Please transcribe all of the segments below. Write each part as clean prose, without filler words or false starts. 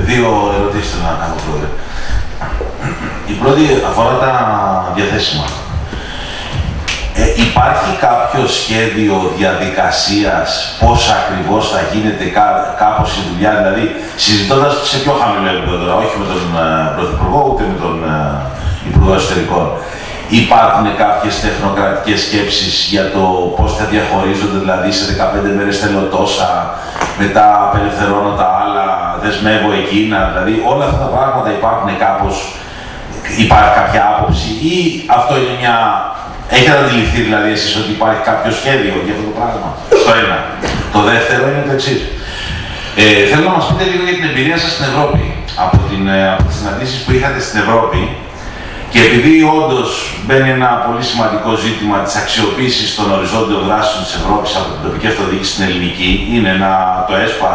Δύο ερωτήσεις θέλω να κάνω, Πρόεδρε. Η πρώτη αφορά τα διαθέσιμα. Υπάρχει κάποιο σχέδιο διαδικασίας πώς ακριβώς θα γίνεται κάπως η δουλειά, δηλαδή συζητώντας σε πιο χαμηλό επίπεδο, όχι με τον Πρωθυπουργό ούτε με τον Υπουργό Εσωτερικών. Υπάρχουν κάποιες τεχνοκρατικές σκέψεις για το πώς θα διαχωρίζονται, δηλαδή σε 15 μέρες θέλω τόσα, μετά απελευθερώνω τα άλλα, δεσμεύω εκείνα, δηλαδή όλα αυτά τα πράγματα υπάρχουν κάπως, υπάρχει κάποια άποψη ή αυτό είναι μια... Έχετε αντιληφθεί δηλαδή εσείς ότι υπάρχει κάποιο σχέδιο για αυτό το πράγμα? Το ένα. Το δεύτερο είναι το εξής. Θέλω να μας πείτε λίγο για την εμπειρία σας στην Ευρώπη. Από τις συναντήσεις που είχατε στην Ευρώπη, και επειδή όντως μπαίνει ένα πολύ σημαντικό ζήτημα της αξιοποίησης των οριζόντιων δράσεων της Ευρώπης από την τοπική αυτοδιοίκηση στην ελληνική, είναι το ΕΣΠΑ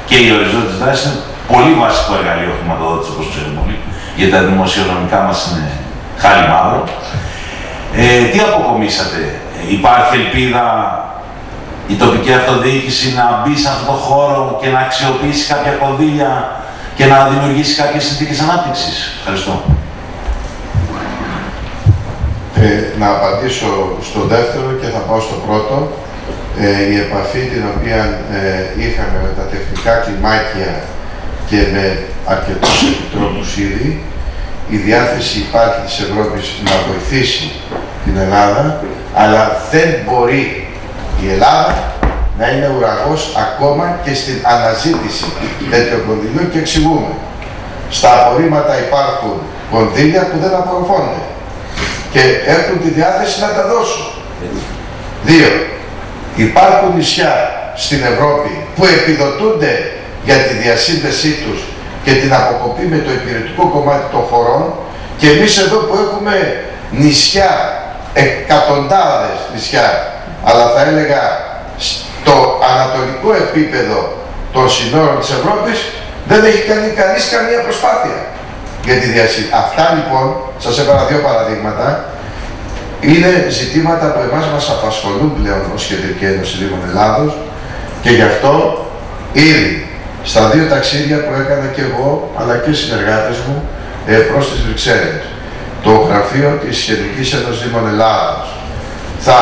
και οι οριζόντιες δράσεις είναι πολύ βασικό εργαλείο χρηματοδότησης, όπως ξέρουμε όλοι, γιατί τα δημοσιονομικά μας είναι χάλι μαύρο. Τι αποκομίσατε? Υπάρχει ελπίδα η τοπική αυτοδιοίκηση να μπει σε αυτόν τον χώρο και να αξιοποιήσει κάποια κονδύλια και να δημιουργήσει κάποιες συνθήκες ανάπτυξης? Ευχαριστώ. Να απαντήσω στο δεύτερο και θα πάω στο πρώτο. Η επαφή την οποία είχαμε με τα τεχνικά κλιμάκια και με αρκετούς επιτρόπους ήδη, η διάθεση υπάρχει της Ευρώπης να βοηθήσει την Ελλάδα, αλλά δεν μπορεί η Ελλάδα να είναι ουραγός ακόμα και στην αναζήτηση τέτοιων κονδυλίων, και εξηγούμε. Στα απορρίμματα υπάρχουν κονδύλια που δεν απορροφώνται και έχουν τη διάθεση να τα δώσουν. Δύο, υπάρχουν νησιά στην Ευρώπη που επιδοτούνται για τη διασύνδεσή τους και την αποκοπή με το υπηρετικό κομμάτι των χωρών, και εμείς εδώ που έχουμε νησιά, εκατοντάδες νησιά, αλλά θα έλεγα στο ανατολικό επίπεδο των συνόρων της Ευρώπης, δεν έχει κάνει κανείς καμία προσπάθεια για τη διασύνδεση. Αυτά λοιπόν, σας έβαλα δύο παραδείγματα, είναι ζητήματα που εμάς μας απασχολούν πλέον ως Κεντρική Ένωση Δήμων Ελλάδος, και γι' αυτό ήδη στα δύο ταξίδια που έκανα και εγώ αλλά και οι συνεργάτες μου προς τις Βρυξέλλες, το γραφείο της Κεντρικής Ένωσης Δήμων Ελλάδος θα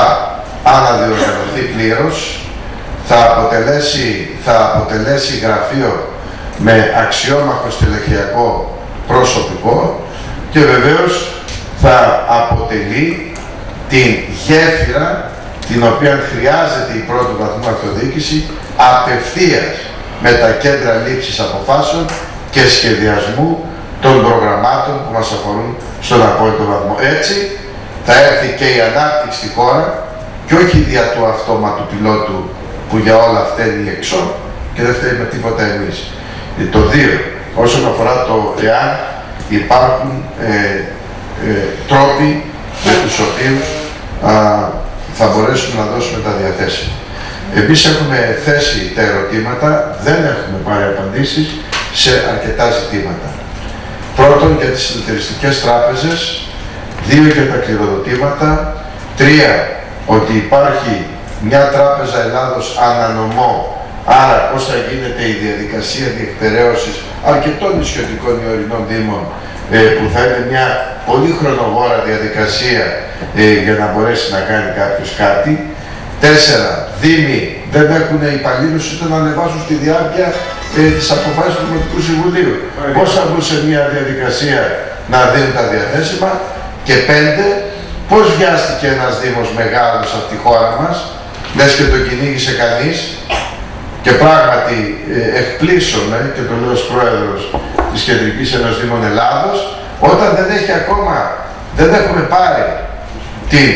αναδιοργανωθεί πλήρως, θα αποτελέσει γραφείο με αξιόμαχο στελεχειακό προσωπικό, και βεβαίως θα αποτελεί την γέφυρα την οποία χρειάζεται η πρώτου βαθμού αυτοδιοίκηση απευθείας με τα κέντρα λήψης αποφάσεων και σχεδιασμού των προγραμμάτων που μας αφορούν στον απόλυτο βαθμό. Έτσι θα έρθει και η ανάπτυξη στη χώρα, και όχι δια του αυτόματου πιλότου που για όλα φταίνει εξώ και δεν φταίει με τίποτα εμείς. Το δύο, όσον αφορά το εάν υπάρχουν τρόποι με τους οποίους θα μπορέσουμε να δώσουμε τα διαθέσιμα. Εμείς έχουμε θέσει τα ερωτήματα, δεν έχουμε πάρει απαντήσεις σε αρκετά ζητήματα. Πρώτον, για τις συνεταιριστικές τράπεζες, δύο, για τα κληροδοτήματα, τρία, ότι υπάρχει μια τράπεζα Ελλάδος ανανομό, άρα πώς θα γίνεται η διαδικασία διεκπεραίωσης αρκετών νησιωτικών ή ορεινών δήμων, που θα είναι μια πολύ χρονοβόρα διαδικασία για να μπορέσει να κάνει κάποιος κάτι. Τέσσερα, δήμοι δεν έχουν υπαλλήλους ούτε να ανεβάσουν στη διάρκεια της αποφάσης του Δημοτικού Συμβουλίου. Πώς θα μπουν σε μια διαδικασία να δίνουν τα διαθέσιμα? Και πέντε, πώς βιάστηκε ένας δήμος μεγάλος από τη χώρα μας, λες και το κυνήγησε κανείς, και πράγματι εκπλήσωμαι, και το λέω ως πρόεδρος της Κεντρικής Ένωσης Δήμων Ελλάδος, όταν δεν έχουμε πάρει την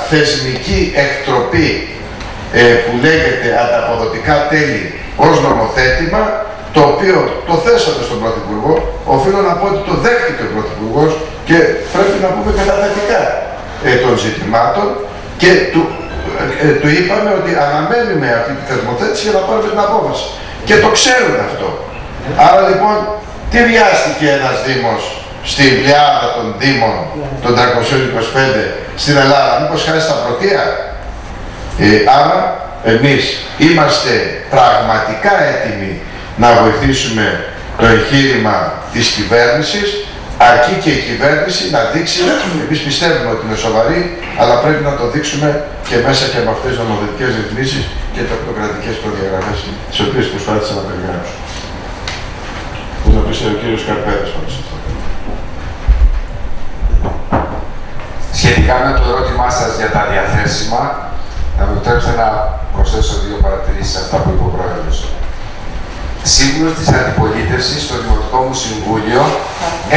θεσμική εκτροπή που λέγεται ανταποδοτικά τέλη ως νομοθέτημα, το οποίο το θέσαμε στον Πρωθυπουργό. Οφείλω να πω ότι το δέχτηκε ο Πρωθυπουργός και πρέπει να πούμε και τα θετικά των ζητημάτων, και του είπαμε ότι αναμένουμε αυτή τη θεσμοθέτηση για να πάρουμε την απόφαση. Και το ξέρουν αυτό. Άρα λοιπόν, τι βιάστηκε ένας Δήμος στη πλειάδα των Δήμων των 325 στην Ελλάδα? Μήπως χάρη στα πρωτεία? Άρα εμείς είμαστε πραγματικά έτοιμοι να βοηθήσουμε το εγχείρημα της κυβέρνησης, αρκεί και η κυβέρνηση να δείξει, εμείς πιστεύουμε ότι είναι σοβαρή, αλλά πρέπει να το δείξουμε και μέσα και από αυτές τις νομοθετικές ρυθμίσεις και τακτοκρατικές προδιαγραφές, τις οποίες προσπάθησα να περιγράψω. Που θα πει ο κύριος Καρπέδας πάνω σε αυτό. Σχετικά με το ερώτημά σας για τα διαθέσιμα, να με επιτρέψετε να προσθέσω δύο παρατηρήσεις σε αυτά που είπε ο Πρόεδρος. Σύμβουλος της Αντιπολίτευσης στο Δημοτικό μου Συμβούλιο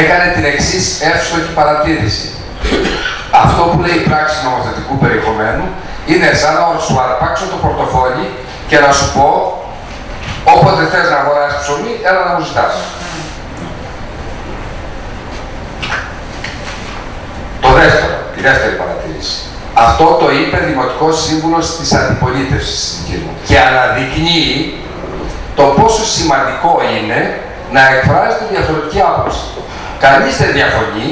έκανε την εξής εύστοχη παρατήρηση. Αυτό που λέει η πράξη νομοθετικού περιεχομένου είναι σαν να σου αρπάξω το πορτοφόλι και να σου πω όποτε θες να αγοράσεις ψωμί, έλα να μου ζητάς. Το δεύτερο, η δεύτερη παρατήρηση. Αυτό το είπε Δημοτικός Σύμβουλος της Αντιπολίτευσης στην Κύπρο και αναδεικνύει το πόσο σημαντικό είναι να εκφράζεται διαφορετική άποψη. Κανείς δεν διαφωνεί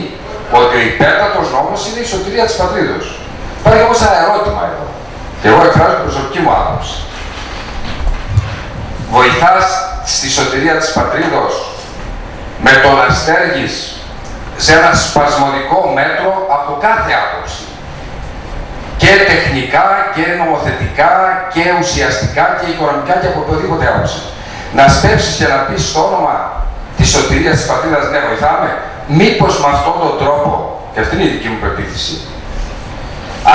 ότι ο υπέρτατος νόμος είναι η σωτηρία της πατρίδος. Υπάρχει όμως ένα ερώτημα εδώ. Και εγώ εκφράζω την προσωπική μου άποψη. Βοηθάς στη σωτηρία της πατρίδος με το να στέργεις σε ένα σπασμωδικό μέτρο από κάθε άποψη. Και τεχνικά και νομοθετικά και ουσιαστικά και οικονομικά και από οποιοδήποτε άποψη. Να στέψεις και να πεις στο όνομα της σωτηρίας της πατρίδας, ναι, βοηθάμε. Μήπως με αυτόν τον τρόπο, και αυτή είναι η δική μου πεποίθηση,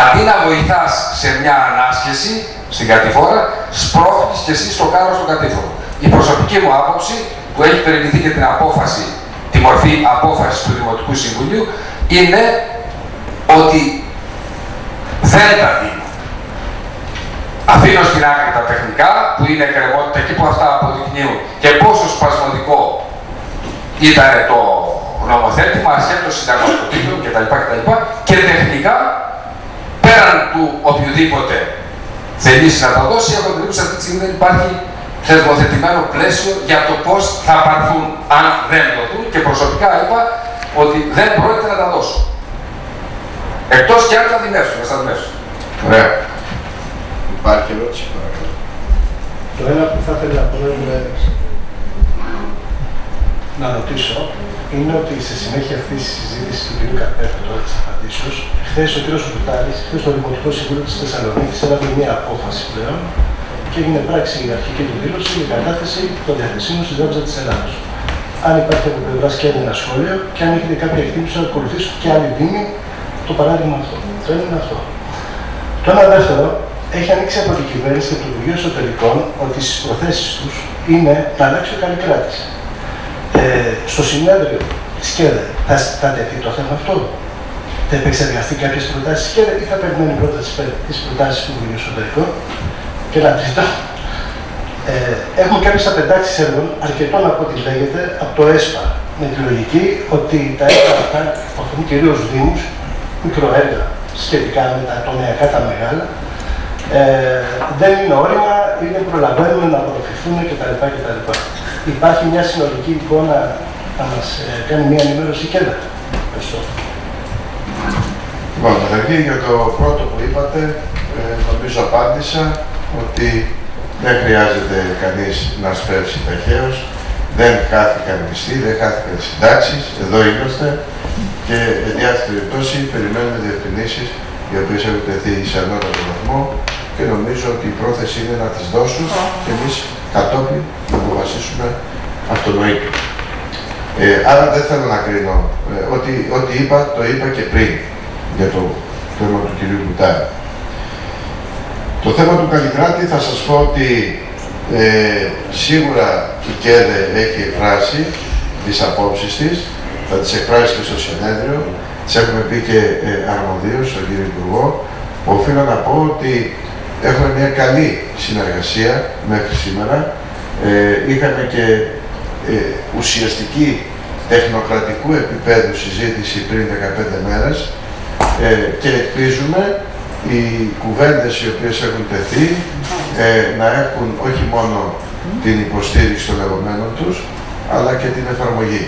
αντί να βοηθάς σε μια ανάσχεση στην κατηφόρα, σπρώχνεις και εσύ στο κάρο στον κατήφορο. Η προσωπική μου άποψη, που έχει περιληφθεί και την απόφαση, τη μορφή απόφασης του Δημοτικού Συμβουλίου, είναι ότι δεν τα δίνω. Αφήνω στην άκρη τα τεχνικά, που είναι εκκρεμότητα και που αυτά αποδεικνύουν και πόσο σπασμωδικό ήταν το νομοθέτημα, ασχέτως συνταγματικών κτλ. Και τεχνικά, πέραν του οποιοδήποτε θελήσει να τα δώσει, έχω την εντύπωση αυτή τη στιγμή δεν υπάρχει θεσμοθετημένο πλαίσιο για το πώς θα πάρθουν αν δεν δοθούν, και προσωπικά είπα ότι δεν πρόκειται να τα δώσω. Εκτός και αν θα δημεύσουν, θα δημεύσουν. Ωραία. Υπάρχει ερώτηση, παρακαλώ. Το ένα που θα ήθελα να ρωτήσω είναι ότι στη συνέχεια αυτή τη συζήτηση του κ. Καρπέδου τώρα τη απαντήσεω, χθες ο κ. Βουτάλης, χθες το Δημοτικό Συμβούλιο της Θεσσαλονίκης έλαβε μια απόφαση πλέον και έγινε πράξη η αρχική του δήλωση για κατάθεση των διαθεσίμων στην Τράπεζα της Ελλάδος. Αν υπάρχει από πλευράς και ένα σχόλιο και αν έχετε κάποια εκτίμηση να ακολουθήσουν και άλλοι δήμοι το παράδειγμα αυτό. Το ένα είναι αυτό. Το ένα δεύτερο, έχει ανοίξει από την κυβέρνηση και το Υπουργείο Εσωτερικών ότι στις προθέσεις τους είναι να αλλάξει ο Καλλικράτης. Στο συνέδριο της ΚΕΔΕ θα τεθεί το θέμα αυτό. Θα επεξεργαστεί κάποιες προτάσεις της ΚΕΔΕ ή θα περιμένει πρώτα τις προτάσεις του Υπουργείου Εσωτερικών. Και ένα τρίτο, έχουμε κάποιες απεντάξεις έργων αρκετών από ό,τι λέγεται από το ΕΣΠΑ, με τη λογική ότι τα έργα αυτά αφορούν κυρίως δήμους, μικροέργα σχετικά με τα τομεακά τα μεγάλα, δεν είναι όρημα ή δεν προλαβαίνουν να απορροφηθούν κτλ. Υπάρχει μια συνολική εικόνα να μας κάνει μια ενημέρωση και δεν. Ευχαριστώ. Λοιπόν, καταρχήν για το πρώτο που είπατε, νομίζω απάντησα ότι δεν χρειάζεται κανείς να σπεύσει ταχαίως. Δεν χάθηκαν μισθοί, δεν χάθηκαν συντάξεις, εδώ είμαστε και εν διάφορη περιπτώσει περιμένουμε διευκρινήσεις οι οποίες έχουν τεθεί σε ανώτατο βαθμό και νομίζω ότι η πρόθεση είναι να τις δώσουν και εμείς κατόπιν να αποφασίσουμε αυτονοήτως. Άρα δεν θέλω να κρίνω. Ό,τι είπα, το είπα και πριν για το θέμα του κυρίου Βουτάλη. Το θέμα του Καλλικράτη θα σας πω ότι σίγουρα η ΚΕΔΕ έχει εκφράσει τις απόψεις της, θα τις εκφράσει και στο συνέδριο, τις έχουμε πει και αρμοδίως στον κύριο Υπουργό. Οφείλω να πω ότι έχουμε μια καλή συνεργασία μέχρι σήμερα. Είχαμε και ουσιαστική τεχνοκρατικού επίπεδου συζήτηση πριν 15 μέρες και ελπίζουμε οι κουβέντες οι οποίες έχουν τεθεί να έχουν όχι μόνο την υποστήριξη των λεγόμενων τους, αλλά και την εφαρμογή.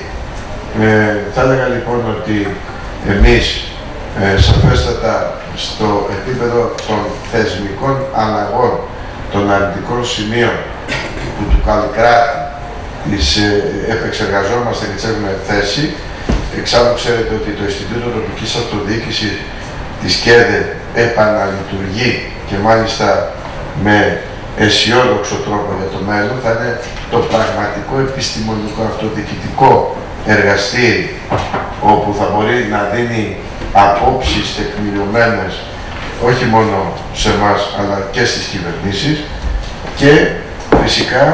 Θα έλεγα λοιπόν ότι εμείς σαφέστατα στο επίπεδο των θεσμικών αλλαγών των αρνητικών σημείων που του Καλλικράτη τις επεξεργαζόμαστε και τις έχουμε θέσει. Εξάλλου ξέρετε ότι το Ινστιτούτο Τοπικής Αυτοδιοίκησης της ΚΕΔΕ επαναλειτουργεί και μάλιστα με αισιόδοξο τρόπο για το μέλλον. Θα είναι το πραγματικό επιστημονικό αυτοδιοικητικό εργαστήρι όπου θα μπορεί να δίνει απόψεις τεκμηριωμένες όχι μόνο σε εμάς αλλά και στις κυβερνήσεις. Και φυσικά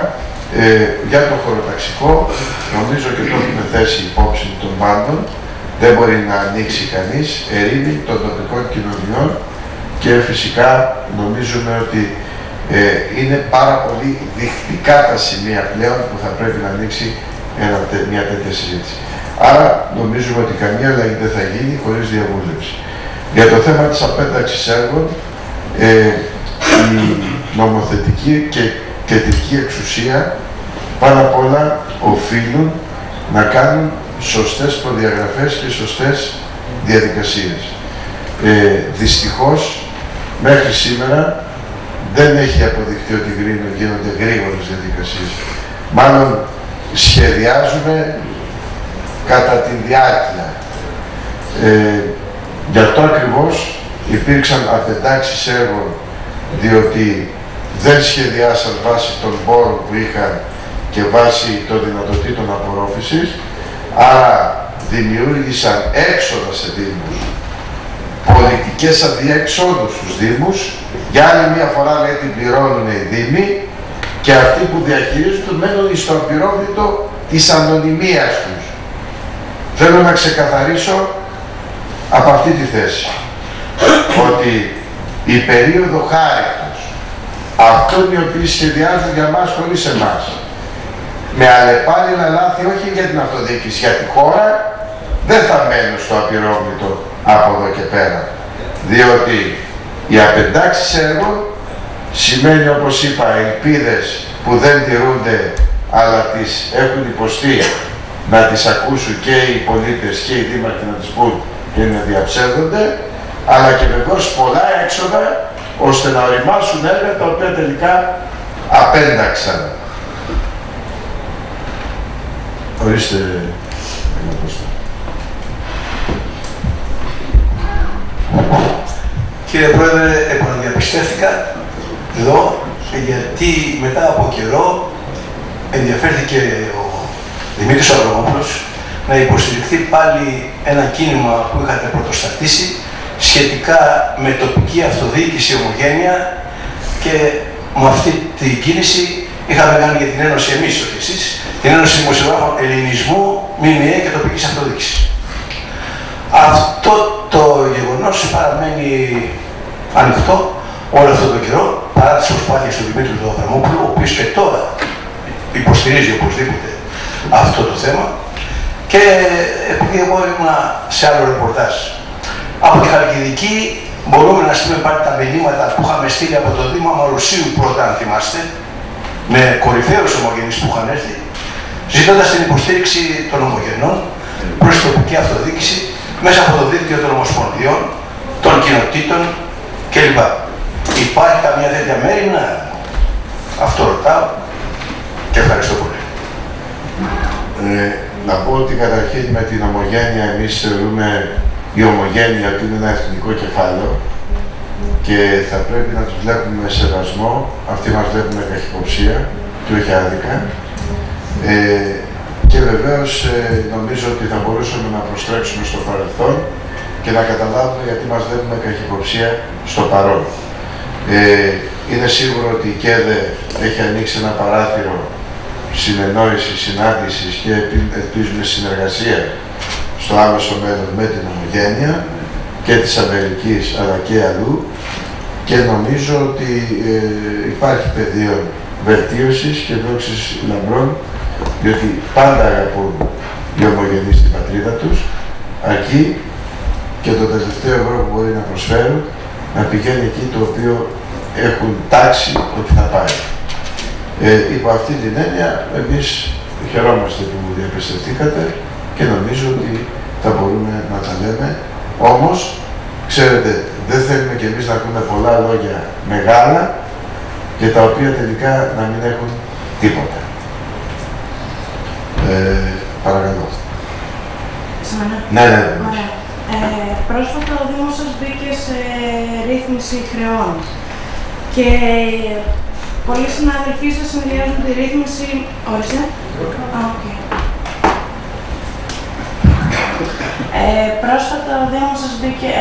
για το χωροταξικό νομίζω και το έχουμε θέσει υπόψη των πάντων. Δεν μπορεί να ανοίξει κανείς ερήμη των τοπικών κοινωνιών και φυσικά νομίζουμε ότι είναι πάρα πολύ δεικτικά τα σημεία πλέον που θα πρέπει να ανοίξει μια τέτοια συζήτηση. Άρα νομίζουμε ότι καμία αλλαγή δεν θα γίνει χωρίς διαβούλευση. Για το θέμα της απένταξης έργων, η νομοθετική και κεντρική εξουσία πάνω απ' όλα οφείλουν να κάνουν σωστές προδιαγραφές και σωστές διαδικασίες. Δυστυχώς, μέχρι σήμερα δεν έχει αποδειχτεί ότι γίνονται γρήγορες διαδικασίες. Μάλλον σχεδιάζουμε κατά τη διάρκεια. Γι' αυτό ακριβώς υπήρξαν απεντάξεις έργων, διότι δεν σχεδιάσαν βάσει των πόρων που είχαν και βάσει των δυνατοτήτων απορρόφησης, άρα δημιούργησαν έξοδα σε δήμους, πολιτικές αδιεξόδους στους δήμους, για άλλη μια φορά λέει την πληρώνουν οι δήμοι και αυτοί που διαχειρίζονται μένουν στο απειρόβλητο της ανωνυμίας τους. Θέλω να ξεκαθαρίσω από αυτή τη θέση ότι η περίοδο χάριτος αυτών οι οποίοι σχεδιάζουν για μας χωρίς εμάς με αλλεπάλληλα λάθη, όχι για την αυτοδιοίκηση, για τη χώρα, δεν θα μένουν στο απειρόβλητο από εδώ και πέρα. Διότι οι απεντάξεις έργων σημαίνει, όπως είπα, ελπίδες που δεν τηρούνται αλλά τις έχουν υποστεί να τις ακούσουν και οι πολίτες και οι δήμαρχοι να τις πούν και να διαψεύδονται, αλλά και βεβαίως πολλά έξοδα ώστε να οριμάσουν έργα τα οποία τελικά απένταξαν. Ορίστε, Κύριε Πρόεδρε, επαναδιαπιστεύτηκα εδώ γιατί μετά από καιρό ενδιαφέρθηκε ο Δημήτρης Αβραμόπουλος να υποστηριχθεί πάλι ένα κίνημα που είχατε πρωτοστατήσει σχετικά με τοπική αυτοδιοίκηση ομογένεια και με αυτή την κίνηση είχαμε κάνει για την Ένωση εμείς, όχι εσείς, την Ένωση Δημοσιογράφων Ελληνισμού, ΜΜΕ και τοπικής αυτοδιοίκησης. Αυτό το γεγονός παραμένει ανοιχτό όλο αυτόν τον καιρό, παρά τις προσπάθειες του Δημήτρου του Αβραμόπουλου, ο οποίος και τώρα υποστηρίζει οπωσδήποτε αυτό το θέμα. Και επειδή εγώ ήμουν σε άλλο ρεπορτάζ από τη Χαλκιδική, μπορούμε να στείλουμε πάλι τα μηνύματα που είχαμε στείλει από το Δήμο Αμαλουσίου πρώτα, αν θυμάστε, με κορυφαίους ομογενείς που είχαν έρθει, ζητώντας την υποστήριξη των ομογενών προς την τοπική αυτοδιοίκηση μέσα από το δίκτυο των ομοσπονδιών, των κοινοτήτων κλπ. Υπάρχει καμία τέτοια μέρημνα? Αυτό ρωτάω και ευχαριστώ πολύ. Να πω ότι καταρχήν με την ομογένεια εμείς θεωρούμε η ομογένεια ότι είναι ένα εθνικό κεφάλαιο και θα πρέπει να τους βλέπουμε με σεβασμό. Αυτοί μας βλέπουν με καχυποψία και όχι άδικα. Και βεβαίως νομίζω ότι θα μπορούσαμε να προστρέξουμε στο παρελθόν και να καταλάβουμε γιατί μας βλέπουμε με καχυποψία στο παρόν. Είναι σίγουρο ότι η ΚΕΔΕ έχει ανοίξει ένα παράθυρο συνεννόησης, συνάντησης και ελπίζουμε συνεργασία στο άμεσο μέλλον με την ομογένεια και της Αμερικής αλλά και αλλού, και νομίζω ότι υπάρχει πεδίο βελτίωσης και δόξης λαμπρών, διότι πάντα αγαπούν οι ομογενείς στην πατρίδα τους, αρκεί και το τελευταίο ευρώ που μπορεί να προσφέρουν να πηγαίνει εκεί το οποίο έχουν τάξει ότι θα πάει. Υπό αυτή την έννοια, εμείς χαιρόμαστε που διαπιστευτήκατε και νομίζω ότι θα μπορούμε να τα λέμε. Όμως, ξέρετε, δεν θέλουμε κι εμείς να ακούμε πολλά λόγια μεγάλα και τα οποία τελικά να μην έχουν τίποτα. Παρακαλώ. Ναι. Πρόσφατα ο Δήμος σας μπήκε σε ρύθμιση χρεών και πολλοί συναδελφοί σας συνδυάζουν τη ρύθμιση... Όρισε. Πρόσφατα ο Δήμος σας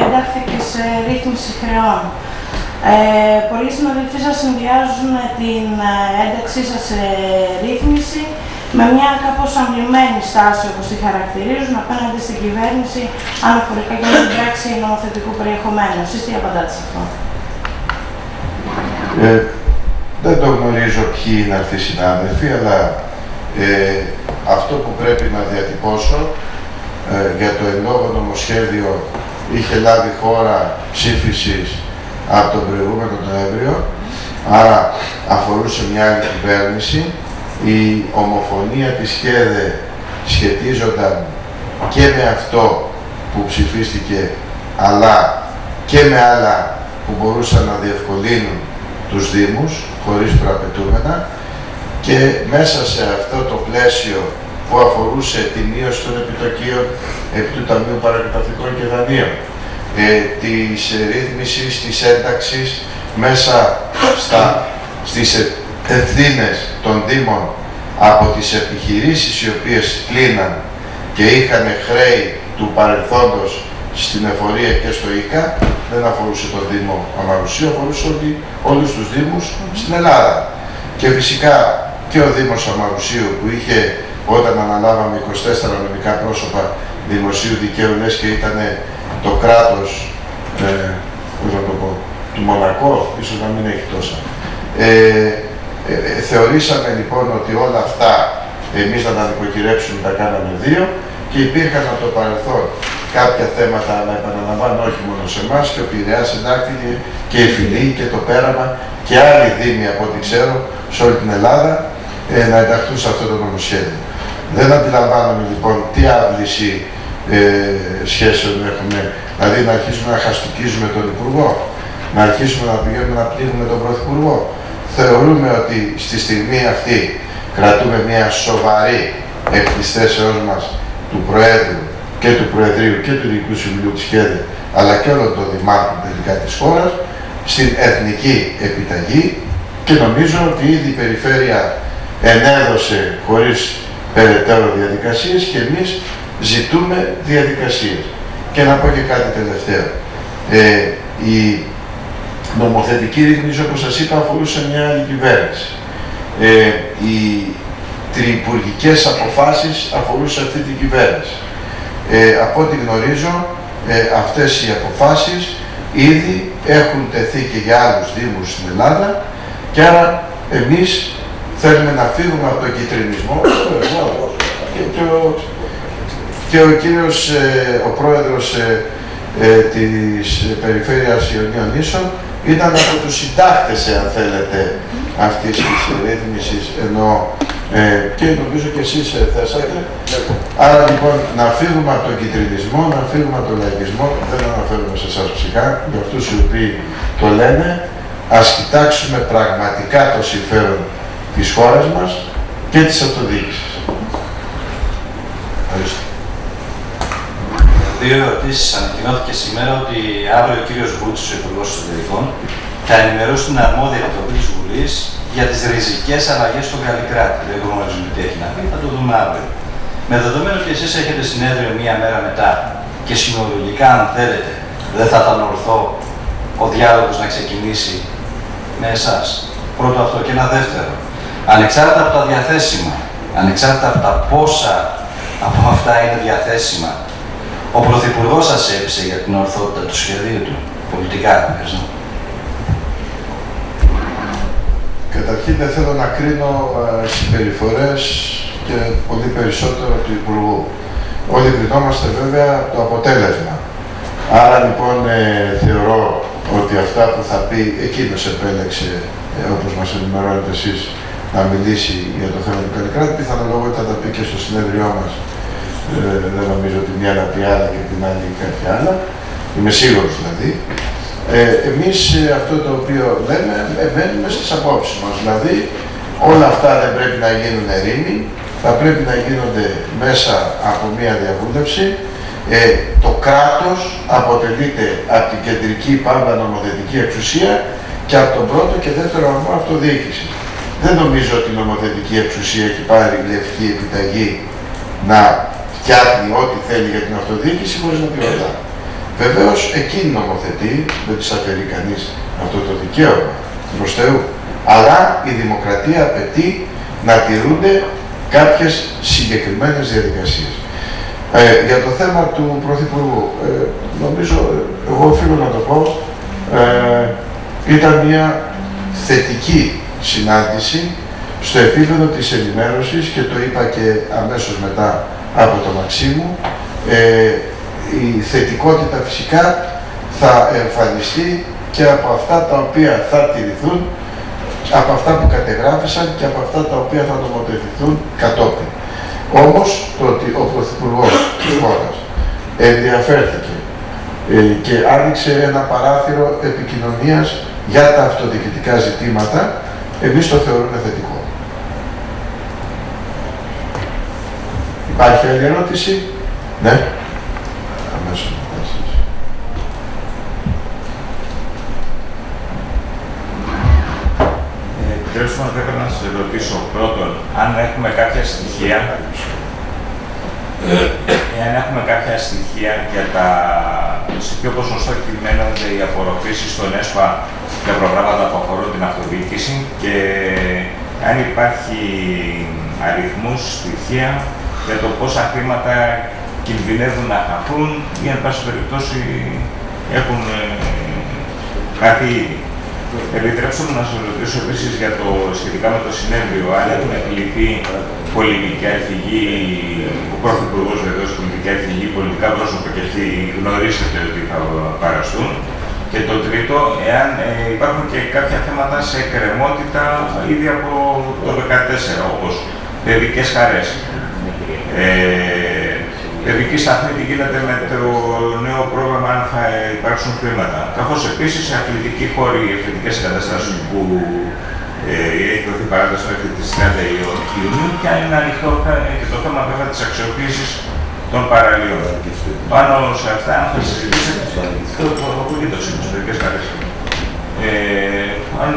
εντάχθηκε σε ρύθμιση χρεών. Πολλοί συναδελφοί σας συνδυάζουν την ένταξή σας σε ρύθμιση με μια κάπως αμβλημένη στάση, όπως τη χαρακτηρίζουν, απέναντι στην κυβέρνηση αναφορικά και με την πράξη νομοθετικού περιεχομένου. Εσείς τι απαντάτε σε αυτό? Δεν το γνωρίζω ποιοι είναι αυτοί οι συνάδελφοι, αλλά αυτό που πρέπει να διατυπώσω για το εν λόγω νομοσχέδιο είχε λάβει χώρα ψήφισης από τον προηγούμενο Νοέμβριο, άρα αφορούσε μια άλλη κυβέρνηση. Η ομοφωνία της ΚΕΔΕ σχετίζονταν και με αυτό που ψηφίστηκε, αλλά και με άλλα που μπορούσαν να διευκολύνουν τους Δήμους, χωρίς προαπαιτούμενα, και μέσα σε αυτό το πλαίσιο που αφορούσε τη μείωση των επιτοκίων επί του Ταμείου Παρακαταθήκων και Δανείων, της ρύθμισης, της ένταξης μέσα στις ευθύνες των Δήμων από τις επιχειρήσεις οι οποίες κλείναν και είχαν χρέη του παρελθόντος στην εφορία και στο ΙΚΑ, δεν αφορούσε τον Δήμο Αμαρουσίου, αφορούσε όλους τους Δήμους στην Ελλάδα. Και φυσικά και ο Δήμος Αμαρουσίου που είχε, όταν αναλάβαμε 24 νομικά πρόσωπα δημοσίου δικαίου, λες και ήταν το κράτος, πώς να το πω, του Μονακό, ίσως να μην έχει τόσα. Θεωρήσαμε λοιπόν ότι όλα αυτά εμείς να τα νοικοκυρέψουμε, τα κάναμε δύο, και υπήρχαν από το παρελθόν κάποια θέματα, να επαναλαμβάνω, όχι μόνο σε εμάς, και ο Πειραιάς εντάχθηκε και η Φιλή και το Πέραμα και άλλοι δήμοι από ό,τι ξέρω σε όλη την Ελλάδα να ενταχθούν σε αυτό το νομοσχέδιο. Δεν αντιλαμβάνομαι λοιπόν τι άβληση σχέσεων έχουμε, δηλαδή να αρχίσουμε να χαστικίζουμε τον Υπουργό, να αρχίσουμε να πηγαίνουμε να πλήγουμε τον Πρωθυπουργό. Θεωρούμε ότι στη στιγμή αυτή κρατούμε μια σοβαρή εκ της θέσεώς μας του Προέδρου και του Προεδρείου και του Διοικητικού Συμβουλίου της ΚΕΔΕ, αλλά και όλων των δημάρχων τελικά της χώρας, στην εθνική επιταγή, και νομίζω ότι ήδη η Περιφέρεια ενέδωσε χωρίς περαιτέρω διαδικασίες και εμείς ζητούμε διαδικασίες. Και να πω και κάτι τελευταίο. Η νομοθετική ρύθμιση, όπως σας είπα, αφορούσε μια άλλη κυβέρνηση. Οι τριυπουργικές αποφάσεις αφορούσαν αυτή την κυβέρνηση. Από ό,τι γνωρίζω, αυτές οι αποφάσεις ήδη έχουν τεθεί και για άλλους δήμους στην Ελλάδα, και άρα εμείς θέλουμε να φύγουμε από τον κιτρινισμό. Και ο κύριος, ο πρόεδρος της Περιφέρειας Ιωνίων Νήσων ήταν από τους συντάκτες, αν θέλετε, αυτής της ρύθμισης, ενώ και νομίζω και εσείς θέσατε. Άρα λοιπόν να φύγουμε από τον κιτρινισμό, να φύγουμε από τον λαϊκισμό, δεν αναφέρομαι σε εσάς ψυχά, για αυτούς οι οποίοι το λένε, ας κοιτάξουμε πραγματικά το συμφέρον της χώρας μας και της αυτοδιοίκησης. Ευχαριστώ. Δύο ερωτήσεις. Ανακοινώθηκε σήμερα ότι αύριο ο κύριος Βούτσης, ο Υπουργός Εσωτερικών, θα ενημερώσει την αρμόδια επιτροπή της Βουλής για τις ριζικές αλλαγές στο Καλλικράτη. Δεν γνωρίζουμε τι έχει να πει, θα το δούμε αύριο. Με δεδομένο ότι εσείς έχετε συνέδριο μία μέρα μετά και συνολογικά, αν θέλετε, δεν θα ήταν ορθό ο διάλογος να ξεκινήσει με εσάς. Πρώτο αυτό. Και ένα δεύτερο. Ανεξάρτητα από τα διαθέσιμα, ανεξάρτητα από τα πόσα από αυτά είναι διαθέσιμα, ο Πρωθυπουργός σας έπεισε για την ορθότητα του σχεδίου του, πολιτικά. Ευχαριστώ. Καταρχήν δεν θέλω να κρίνω συμπεριφορές και πολύ περισσότερο του Υπουργού. Όλοι κρινόμαστε βέβαια το αποτέλεσμα. Άρα λοιπόν θεωρώ ότι αυτά που θα πει, εκείνος επέλεξε, όπως μας ενημερώνετε εσείς, να μιλήσει για το θέμα του Καλλικράτη. Πιθανολογώ θα τα πει και στο συνέδριό μας. Δεν νομίζω ότι μια να πει άλλα και την άλλη κάποια άλλα. Είμαι σίγουρος δηλαδή. Εμείς αυτό το οποίο λέμε, μένουμε στις απόψεις μας. Δηλαδή όλα αυτά δεν πρέπει να γίνουν ερήμοι. θα πρέπει να γίνονται μέσα από μία διαβούλευση. Το κράτος αποτελείται από την κεντρική πάντα νομοθετική εξουσία και από τον πρώτο και δεύτερο βαθμό αυτοδιοίκηση. Δεν νομίζω ότι η νομοθετική εξουσία έχει πάρει λευκή επιταγή να φτιάχνει ό,τι θέλει για την αυτοδιοίκηση χωρίς να πει ρωτά. Βεβαίως εκείνη νομοθετεί, δεν της αφαιρεί κανείς αυτό το δικαίωμα προς Θεού. Αλλά η δημοκρατία απαιτεί να τηρούνται κάποιες συγκεκριμένες διαδικασίες. Για το θέμα του Πρωθυπουργού, νομίζω, εγώ οφείλω να το πω, ήταν μια θετική συνάντηση στο επίπεδο της ενημέρωσης και το είπα και αμέσως μετά από το Μαξίμου. Η θετικότητα φυσικά θα εμφανιστεί και από αυτά τα οποία θα τηρηθούν, από αυτά που κατεγράφησαν και από αυτά τα οποία θα νομοθετηθούν κατόπιν. Όμως το ότι ο Πρωθυπουργός της χώρας ενδιαφέρθηκε και άνοιξε ένα παράθυρο επικοινωνίας για τα αυτοδιοικητικά ζητήματα, εμείς το θεωρούμε θετικό. Υπάρχει άλλη ερώτηση? Ναι. Αμέσως. Επιτρέψτε μου, θα ήθελα να σας ρωτήσω πρώτον, αν έχουμε κάποια στοιχεία για σε ποιο ποσοστό κυμαίνονται οι απορροφήσεις στον ΕΣΠΑ για προγράμματα που αφορούν την αυτοδιοίκηση και αν υπάρχει αριθμούς, στοιχεία για το πόσα χρήματα κινδυνεύουν να χαθούν ή εν πάση περιπτώσει έχουν χαθεί ήδη. Επιτρέψτε μου να σας ρωτήσω επίσης σχετικά με το συνέδριο, αν έχουν επιληθεί πολιτική αρχηγοί, ο Πρωθυπουργός βεβαίως, πολιτική αρχηγοί, πολιτικά πρόσωπα και αυτοί γνωρίζετε ότι θα παραστούν. Και το τρίτο, εάν υπάρχουν και κάποια θέματα σε εκκρεμότητα ήδη από το 2014, όπως παιδικές χαρές. Παιδική σταθμή τι γίνεται με το νέο πρόγραμμα, αν θα υπάρξουν χρήματα. Καθώς επίσης οι αθλητικοί χώροι, οι αθλητικές εγκαταστάσεις που έχει δοθεί παράδοση μέχρι τις 30 Ιουνίου και αν είναι ανοιχτό και το θέμα βέβαια της αξιοποίησης των παραλίων. Πάνω σε αυτά, αν θα συζητήσετε, το ακούγεται το σύμβουλο, παιδικές χαρές. Αν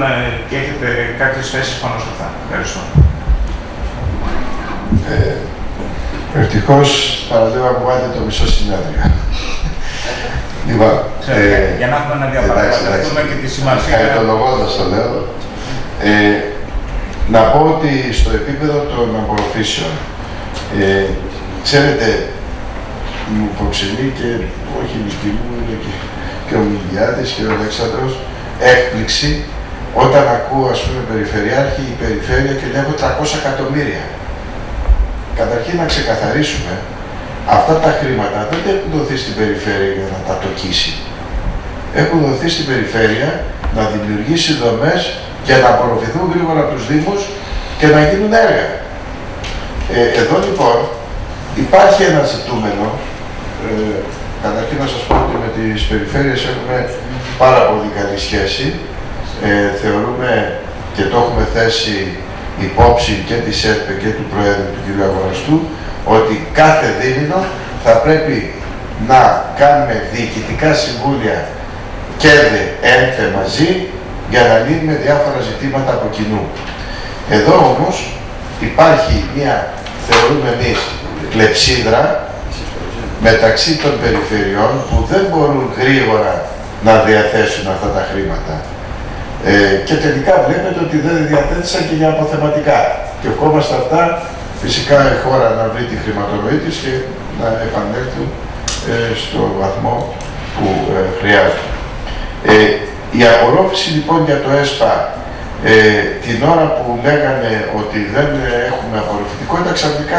και έχετε κάποιες θέσεις πάνω σε αυτά. Ευχαριστώ. Ευτυχώς παραδείγμα που βάλετε το μισό συνέδριο. Λοιπόν, για να έχουμε να διαπραγματευτούμε και τη σημασία. Χαριτολογώντας το λέω, να πω ότι στο επίπεδο των απορροφήσεων, ξέρετε, μου προξενεί και όχι η δική μου, είναι και ο Μιλιάδης και ο Αλέξανδρος, έκπληξη όταν ακούω, ας πούμε, περιφερειάρχη ή περιφέρεια και λέγω 300 εκατομμύρια. Καταρχήν να ξεκαθαρίσουμε, αυτά τα χρήματα δεν έχουν δοθεί στην περιφέρεια για να τα τοκίσει. Έχουν δοθεί στην περιφέρεια να δημιουργήσει δομές για να απορροφηθούν γρήγορα από τους Δήμους και να γίνουν έργα. Εδώ λοιπόν υπάρχει ένα ζητούμενο. Καταρχήν να σας πω ότι με τις περιφέρειες έχουμε πάρα πολύ καλή σχέση. Θεωρούμε και το έχουμε θέσει υπόψη και της ΕΡΠΕ και του Προέδρου του κ. Αγοραστού ότι κάθε δίμηνο θα πρέπει να κάνουμε διοικητικά συμβούλια και ΕΝΤΕ μαζί για να λύνουμε διάφορα ζητήματα από κοινού. Εδώ όμως υπάρχει μια, θεωρούμε εμείς, κλεψίδρα μεταξύ των περιφερειών που δεν μπορούν γρήγορα να διαθέσουν αυτά τα χρήματα. Και τελικά βλέπετε ότι δεν διαθέτησαν και για αποθεματικά. Και ευχόμαστε αυτά φυσικά η χώρα να βρει τη χρηματορροή της και να επανέλθουν στο βαθμό που χρειάζεται. Η απορρόφηση λοιπόν για το ΕΣΠΑ την ώρα που λέγανε ότι δεν έχουμε απορροφητικότητα, ξαφνικά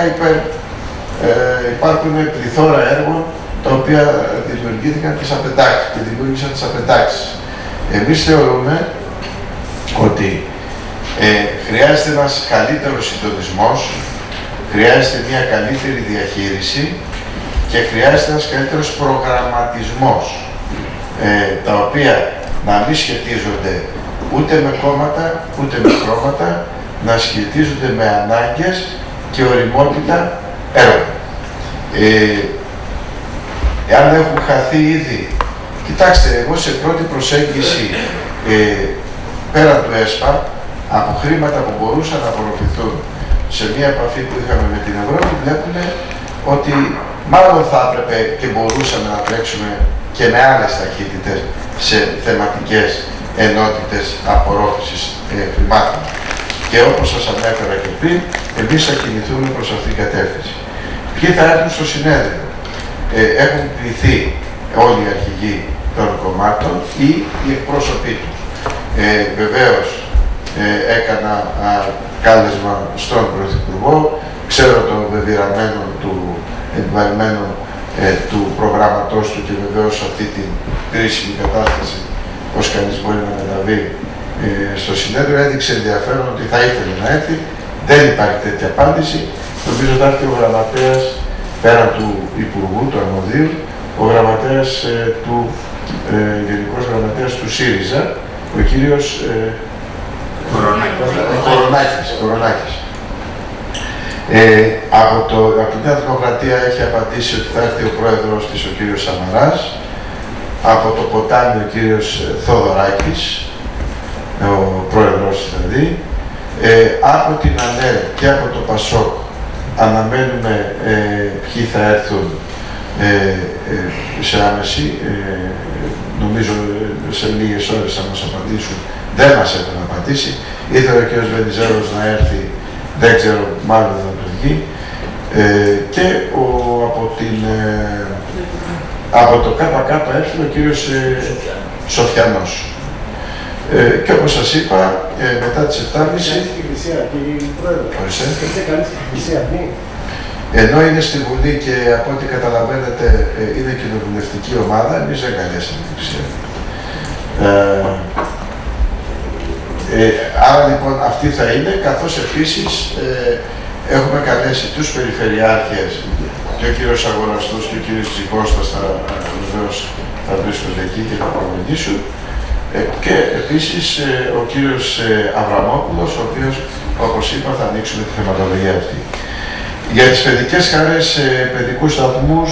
υπάρχουν πληθώρα έργων τα οποία δημιουργήθηκαν τις απετάξεις και δημιούργησαν τις απετάξεις. Εμείς θεωρούμε ότι χρειάζεται ένας καλύτερος συντονισμός, χρειάζεται μια καλύτερη διαχείριση και χρειάζεται ένας καλύτερος προγραμματισμός, τα οποία να μην σχετίζονται ούτε με κόμματα, ούτε με χρώματα, να σχετίζονται με ανάγκες και ωριμότητα έργων. Εάν έχουν χαθεί ήδη, κοιτάξτε, εγώ σε πρώτη προσέγγιση πέραν του ΕΣΠΑ, από χρήματα που μπορούσαν να απορροφηθούν σε μια επαφή που είχαμε με την Ευρώπη, βλέπουμε ότι μάλλον θα έπρεπε και μπορούσαμε να τρέξουμε και με άλλες ταχύτητες σε θεματικές ενότητες απορρόφησης χρημάτων. Και όπως σας ανέφερα και πριν, εμείς θα κινηθούμε προς αυτήν την κατεύθυνση. Ποιοι θα έρθουν στο συνέδριο? Έχουν κληθεί όλοι οι αρχηγοί των κομμάτων ή οι εκπρόσωποι τους. Βεβαίως έκανα κάλεσμα στον Πρωθυπουργό, ξέρω το βεβαιωμένο του επιβαρημένο του προγράμματός του και βεβαίως αυτή την κρίσιμη κατάσταση πώς κανείς μπορεί να μεταβεί στο συνέδριο. Έδειξε ενδιαφέρον ότι θα ήθελε να έρθει, δεν υπάρχει τέτοια απάντηση. Νομίζω θα έρθει ο γραμματέας πέραν του Υπουργού, του Αρμοδίου, ο γραμματέας Γενικός Γραμματέας του ΣΥΡΙΖΑ, ο κύριος Κορονάκης. Από την Νέα Δημοκρατία έχει απαντήσει ότι θα έρθει ο πρόεδρος της, ο κύριος Σαμαράς. Από το Ποτάμι ο κύριος Θοδωράκης, ο πρόεδρος δηλαδή. Από την ΑΝΕΛ και από το ΠΑΣΟΚ αναμένουμε ποιοι θα έρθουν σε άμεση. Νομίζω σε λίγες ώρες θα μας απαντήσουν. Δεν μας έχουν απαντήσει. Ήθελε ο κ. Βενιζέλος να έρθει, δεν ξέρω, μάλλον θα του βγει. Και από το ΚΚ έρθει ο κ. Σοφιανός. Και όπως σας είπα, μετά τις 7.30... Ενώ είναι στη Βουλή και από ό,τι καταλαβαίνετε είναι κοινοβουλευτική ομάδα, εμείς δεν καλέσαμε την Εκκλησία. Άρα λοιπόν αυτή θα είναι, καθώς επίσης έχουμε καλέσει τους περιφερειάρχες και ο κύριος Αγοραστός και ο κύριος Τζικώστας βεβαίως θα βρίσκονται εκεί και θα προμηνήσουν. Και επίσης ο κύριος Αβραμόπουλος, ο οποίος, όπως είπα, θα ανοίξουμε τη θεματολογία αυτή. Για τις παιδικές χαρές, παιδικούς σταθμούς,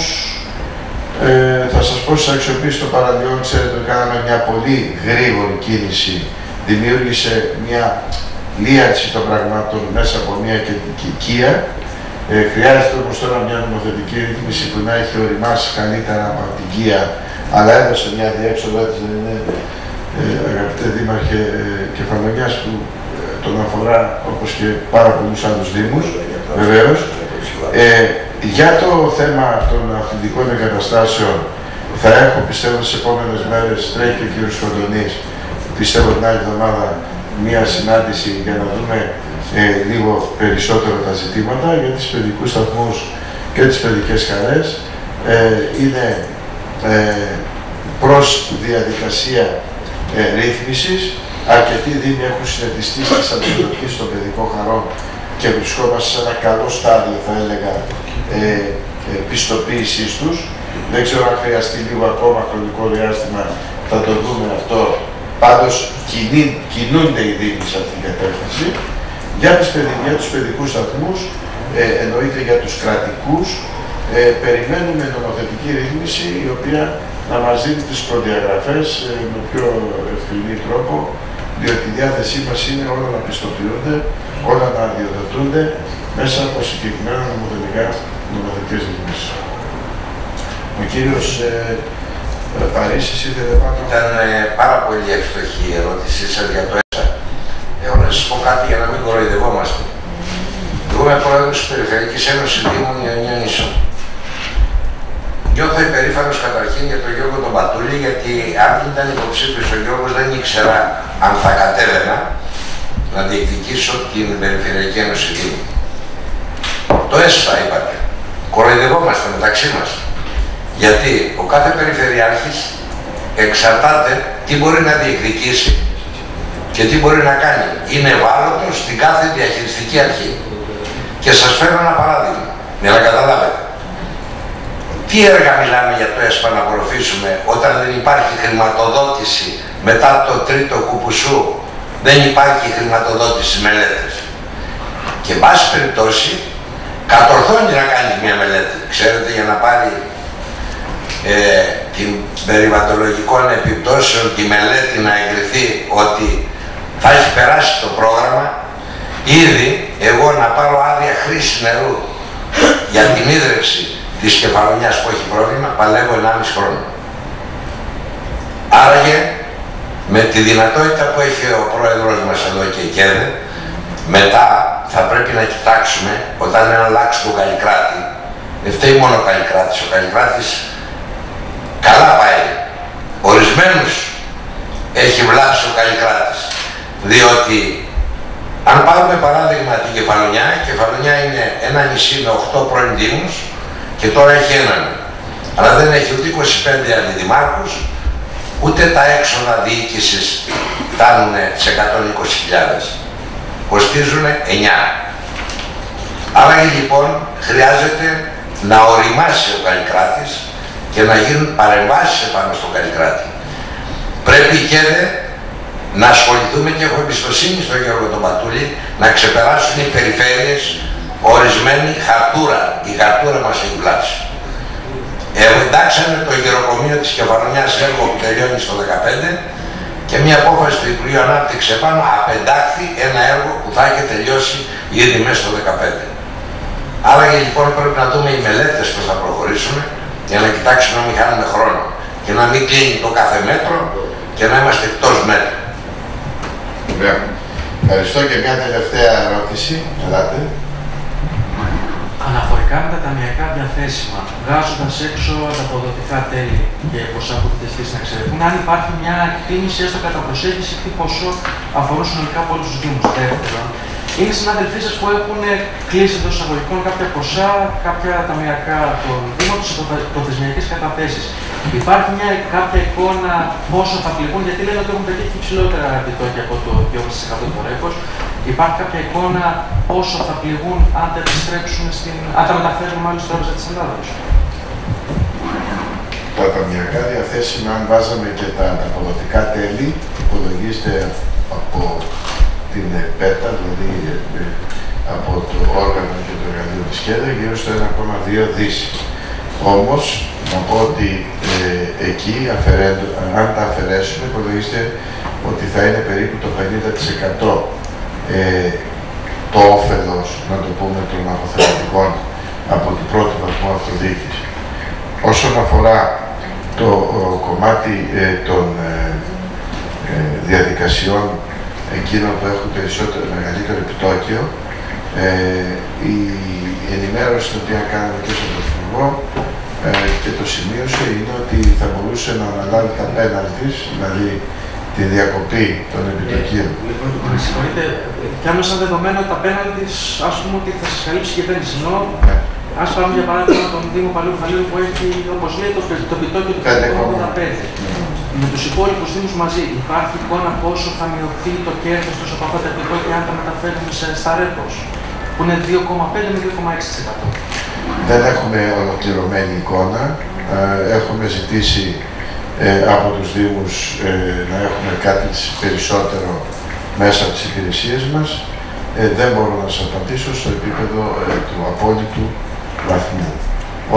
θα σας πω στις αξιοποίησεις των παραλιών, ξέρετε ότι κάναμε μια πολύ γρήγορη κίνηση, δημιούργησε μια λίανση των πραγμάτων μέσα από μια οικία. Χρειάζεται όμως τώρα μια νομοθετική ρύθμιση που να έχει οριμάσει καλύτερα από την οικία, αλλά έδωσε μια διέξοδο, έτσι δεν είναι, αγαπητέ Δήμαρχε Κεφαλονιάς, που τον αφορά όπως και πάρα πολλούς άλλους δήμους, βεβαίως. Για το θέμα των αυθεντικών εγκαταστάσεων θα έχω, πιστεύω, τις επόμενες μέρες, τρέχει και ο κύριος Κοντονής, πιστεύω την άλλη εβδομάδα, μία συνάντηση για να δούμε λίγο περισσότερο τα ζητήματα για τις παιδικούς σταθμούς και τις παιδικές χαρές. Είναι προς διαδικασία ρύθμισης. Αρκετοί δήμοι έχουν συνετιστεί στις αντιμετωπίσεις των παιδικών χαρών και βρισκόμαστε σε ένα καλό στάδιο, θα έλεγα, πιστοποίησής τους. Δεν ξέρω αν χρειαστεί λίγο ακόμα χρονικό διάστημα, θα το δούμε αυτό. Πάντως κινούνται οι δήμοι σε αυτήν την κατεύθυνση. Για τους παιδικούς σταθμούς, εννοείται για τους κρατικούς, περιμένουμε νομοθετική ρύθμιση η οποία να μας δίνει τις προδιαγραφές με πιο ευκολή τρόπο, διότι η διάθεσή μας είναι όλα να πιστοποιούνται, όλα να αδειοδοτούνται μέσα από συγκεκριμένα νομοθετικές ρυθμίσεις. Ο κύριος Παρίσης ήθελε πάνω. Ήταν πάρα πολύ εύστοχη η ερώτησή σας για το ΕΣΑ. Έχω να σας πω κάτι για να μην κοροϊδευόμαστε. Εγώ είμαι πρόεδρος της Περιφερειακής Ένωσης Δήμων Ιωνίων Νήσων. Νιώθω υπερήφανος καταρχήν για τον Γιώργο τον Πατούλη, γιατί αν δεν ήταν υποψήφιος ο Γιώργος δεν ήξερα αν θα κατέβαινα να διεκδικήσω την Περιφερειακή Ένωση Δήμων. Το ΕΣΠΑ είπατε. Κοροϊδευόμαστε μεταξύ μας. Γιατί ο κάθε περιφερειάρχης εξαρτάται τι μπορεί να διεκδικήσει και τι μπορεί να κάνει. Είναι ευάλωτο στην κάθε διαχειριστική αρχή. Και σας φέρνω ένα παράδειγμα, για να καταλάβετε. Τι έργα μιλάμε για το ΕΣΠΑ να απορροφήσουμε όταν δεν υπάρχει χρηματοδότηση μετά το τρίτο κουπουσού, δεν υπάρχει χρηματοδότηση μελέτες. Και εν πάση περιπτώσει κατορθώνει να κάνει μια μελέτη, ξέρετε, για να πάρει την περιβαλλοντολογικών επιπτώσεων, τη μελέτη να εγκριθεί ότι θα έχει περάσει το πρόγραμμα. Ήδη εγώ να πάρω άδεια χρήση νερού για την ίδρυυση της Κεφαλονιάς που έχει πρόβλημα, παλεύω 1,5 χρόνο. Άραγε, με τη δυνατότητα που έχει ο πρόεδρος μας εδώ και η ΚΕΔΕ, μετά θα πρέπει να κοιτάξουμε, όταν αλλάξει τον Καλλικράτη, δεν φταίει μόνο ο Καλλικράτης, ο Καλλικράτης καλά πάει. Ορισμένους έχει βλάψει ο Καλλικράτης, διότι αν πάρουμε παράδειγμα την Κεφαλονιά, η Κεφαλονιά είναι ένα νησί με 8 πρώην δήμους και τώρα έχει έναν. Αλλά δεν έχει ούτε 25 αντιδημάρχους, ούτε τα έξοδα διοίκησης φτάνουν σε 120.000. Κοστίζουν 9. Άρα λοιπόν χρειάζεται να οριμάσει ο Καλλικράτης και να γίνουν παρεμβάσεις επάνω στον Καλλικράτη. Πρέπει και να ασχοληθούμε, και έχω εμπιστοσύνη στον Γιώργο τον Πατούλη, να ξεπεράσουν οι περιφέρειες ορισμένη χαρτούρα. Η χαρτούρα μας έχει βλάψει. Εντάξαμε το γεροκομείο της Κεφαλονιάς, έργο που τελειώνει στο 2015, και μια απόφαση του Υπουργείου Ανάπτυξη επάνω απεντάχθη ένα έργο που θα έχει τελειώσει ήδη μέσα στο 2015. Άρα λοιπόν πρέπει να δούμε οι μελέτες πώς θα προχωρήσουμε για να κοιτάξουμε να μην χάνουμε χρόνο και να μην κλείνει το κάθε μέτρο και να είμαστε εκτός μέτρου. Ωραία. Ευχαριστώ. Και μια τελευταία ερώτηση. Ελάτε. Αναφορικά με τα ταμιακά διαθέσιμα, βγάζοντας έξω τα αποδοτικά τέλη και ποσά που έχετε στήσει να εξαιρεθούν, αν υπάρχει μια εκτίμηση έστω κατά προσέγγιση τι ποσό αφορούν συνολικά από όλους τους Δήμους. Δεύτερον, είναι συνάδελφοί σας που έχουν κλείσει εντός εισαγωγικών κάποια ποσά, κάποια ταμιακά των Δήμων σε προθεσμιακές καταθέσεις. Υπάρχει κάποια εικόνα πόσο θα πληγούν, γιατί λένε ότι έχουν πετύχει υψηλότερα επιτόκια από το 2,5% το ρεύος. Υπάρχει κάποια εικόνα πόσο θα πληγούν αν τα επιστρέψουν αν τα μεταφέρουν μάλλον στην Τράπεζα της Ελλάδος. Τα ταμιακά διαθέσιμα, αν βάζαμε και τα αποδοτικά τέλη, υπολογίζεται από την ΠΕΤΑ, δηλαδή από το όργανο και το εργαλείο της ΚΕΔΕ, γύρω στο 1,2 δις. Όμως, να πω ότι εκεί, αν τα αφαιρέσουμε, υπολογίζεται ότι θα είναι περίπου το 50% το όφελος, να το πούμε, των αποθεματικών από την πρώτη βαθμό αυτοδιοίκηση. Όσον αφορά το κομμάτι των διαδικασιών εκείνων που έχουν μεγαλύτερο επιτόκιο, η ενημέρωση την οποία κάναμε και στον Πρωθυπουργό και το σημείωσε είναι ότι θα μπορούσε να αναλάβει τα πέναλτις, δηλαδή τη διακοπή των επιτοκίων. Λοιπόν, με συγχωρείτε, πιάνω σαν δεδομένο τα πέναλτις, ας πούμε ότι θα σας καλύψει η κυβέρνηση. Ενώ, ας πάμε για παράδειγμα τον Δήμο Παλαιού Φαλίου που έχει, όπως λέει, το επιτόκιο του 5,85. Με τους υπόλοιπους Δήμους μαζί, υπάρχει εικόνα πόσο θα μειωθεί το κέρδος τους από αυτά τα επιτόκια αν τα μεταφέρουμε στα ρέπος, που είναι 2,5 με 2,6%. Δεν έχουμε ολοκληρωμένη εικόνα. Έχουμε ζητήσει από τους Δήμους να έχουμε κάτι περισσότερο μέσα από τις υπηρεσίες μας. Δεν μπορώ να σας απαντήσω στο επίπεδο του απόλυτου βαθμού.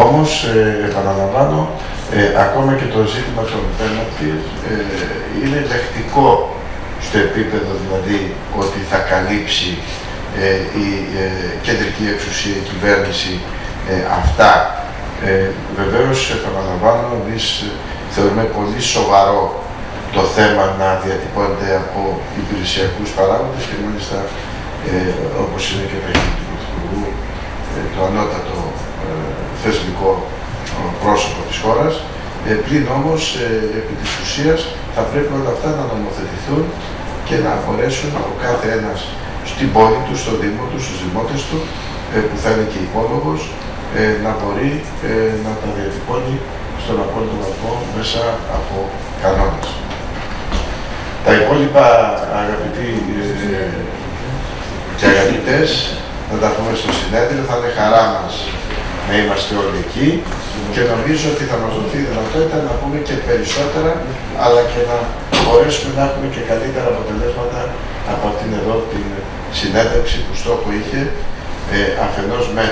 Όμως, επαναλαμβάνω, ακόμα και το ζήτημα των πέναλτις είναι λεκτικό στο επίπεδο, δηλαδή ότι θα καλύψει η κεντρική εξουσία, η κυβέρνηση αυτά. Βεβαίως, επαναλαμβάνω, εμείς θεωρούμε πολύ σοβαρό το θέμα να διατυπώνεται από υπηρεσιακούς παράγοντες και μάλιστα όπως είναι και τα χέρια του Πρωθυπουργού, το ανώτατο θεσμικό πρόσωπο της χώρας. Πλην όμως, επί της ουσίας, θα πρέπει όλα αυτά να νομοθετηθούν και να μπορέσουν ο κάθε ένας στην πόλη του, στο Δήμο του, στους δημότες του, που θα είναι και υπόλογος, να μπορεί να τα διατυπώνει στον απόλυτο βαθμό μέσα από κανόνες. Τα υπόλοιπα, αγαπητοί και αγαπητές, να τα πούμε στο συνέδριο, θα είναι χαρά μας να είμαστε όλοι εκεί και νομίζω ότι θα μας δοθεί δυνατότητα να πούμε και περισσότερα, αλλά και να μπορέσουμε να έχουμε και καλύτερα αποτελέσματα από αυτήν εδώ την συνέντευξη που στόχο είχε αφενός με